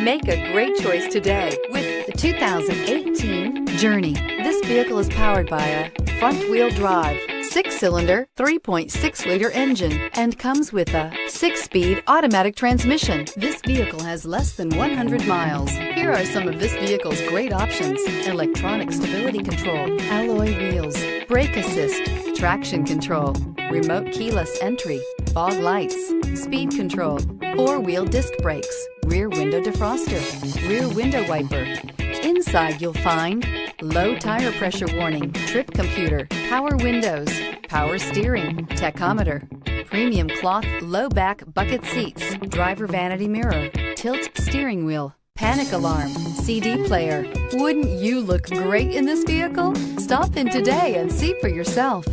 Make a great choice today with the 2018 Journey. This vehicle is powered by a front-wheel drive, 6-cylinder, 3.6-liter engine, and comes with a 6-speed automatic transmission. This vehicle has less than 100 miles. Here are some of this vehicle's great options: electronic stability control, alloy wheels, brake assist, traction control, remote keyless entry, fog lights, speed control, 4-wheel disc brakes, rear window defroster, rear window wiper. Inside you'll find low tire pressure warning, trip computer, power windows, power steering, tachometer, premium cloth low back bucket seats, driver vanity mirror, tilt steering wheel, panic alarm, CD player. Wouldn't you look great in this vehicle? Stop in today and see for yourself.